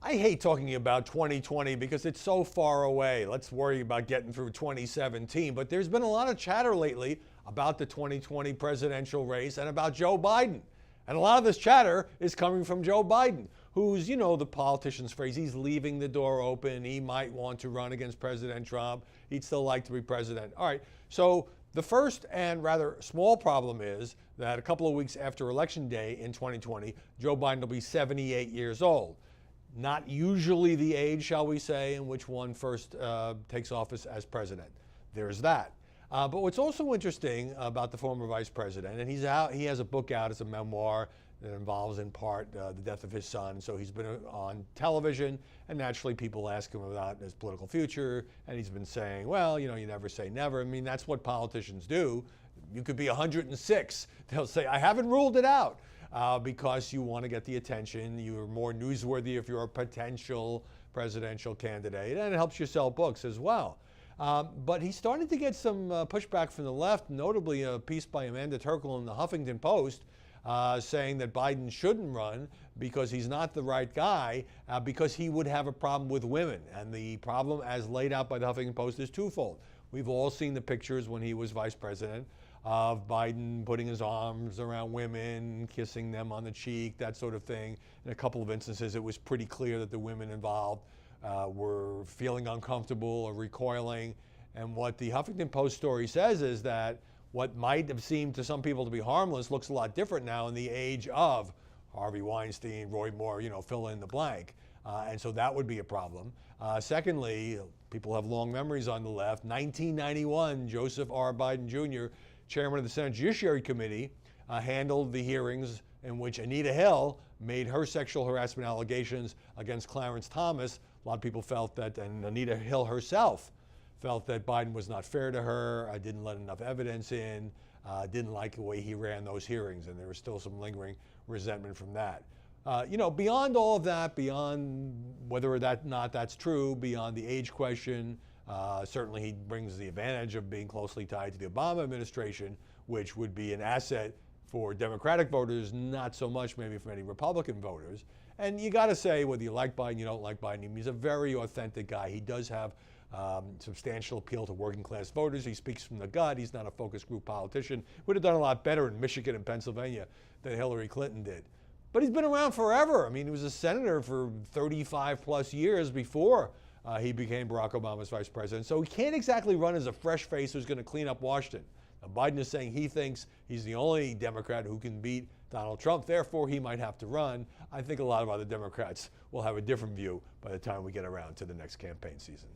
I hate talking about 2020 because it's so far away. Let's worry about getting through 2017. But there's been a lot of chatter lately about the 2020 presidential race and about Joe Biden. And a lot of this chatter is coming from Joe Biden, who's, the politician's phrase, he's leaving the door open. He might want to run against President Trump. He'd still like to be president. All right. So the first and rather small problem is that a couple of weeks after Election Day in 2020, Joe Biden will be 78 years old. Not usually the age, shall we say, in which one first takes office as president. There's that. But what's also interesting about the former vice president, and he has a book out, it's a memoir that involves in part the death of his son. So he's been on television, and naturally people ask him about his political future, and he's been saying, well, you never say never. I mean, that's what politicians do. You could be 106. They'll say, I haven't ruled it out. Because you want to get the attention. You're more newsworthy if you're a potential presidential candidate, and it helps you sell books as well. But he's starting to get some pushback from the left, notably a piece by Amanda Turkle in the Huffington Post saying that Biden shouldn't run because he's not the right guy, because he would have a problem with women. And the problem, as laid out by the Huffington Post, is twofold. We've all seen the pictures when he was vice president of Biden putting his arms around women, kissing them on the cheek, that sort of thing. In a couple of instances, it was pretty clear that the women involved were feeling uncomfortable or recoiling. And what the Huffington Post story says is that what might have seemed to some people to be harmless looks a lot different now in the age of Harvey Weinstein, Roy Moore, fill in the blank. And so that would be a problem. Secondly, people have long memories on the left. 1991, Joseph R. Biden Jr., chairman of the Senate Judiciary Committee, handled the hearings in which Anita Hill made her sexual harassment allegations against Clarence Thomas. A lot of people felt that, and Anita Hill herself felt that Biden was not fair to her, didn't let enough evidence in, didn't like the way he ran those hearings, and there was still some lingering resentment from that. Beyond all of that, beyond whether or not that's true, beyond the age question, certainly he brings the advantage of being closely tied to the Obama administration, which would be an asset for Democratic voters, not so much maybe for many Republican voters. And you got to say, whether you like Biden, you don't like Biden, he's a very authentic guy. He does have substantial appeal to working class voters. He speaks from the gut. He's not a focus group politician. Would have done a lot better in Michigan and Pennsylvania than Hillary Clinton did. But he's been around forever. I mean, he was a senator for 35 plus years before he became Barack Obama's vice president. So he can't exactly run as a fresh face who's going to clean up Washington. Now, Biden is saying he thinks he's the only Democrat who can beat Donald Trump. Therefore, he might have to run. I think a lot of other Democrats will have a different view by the time we get around to the next campaign season.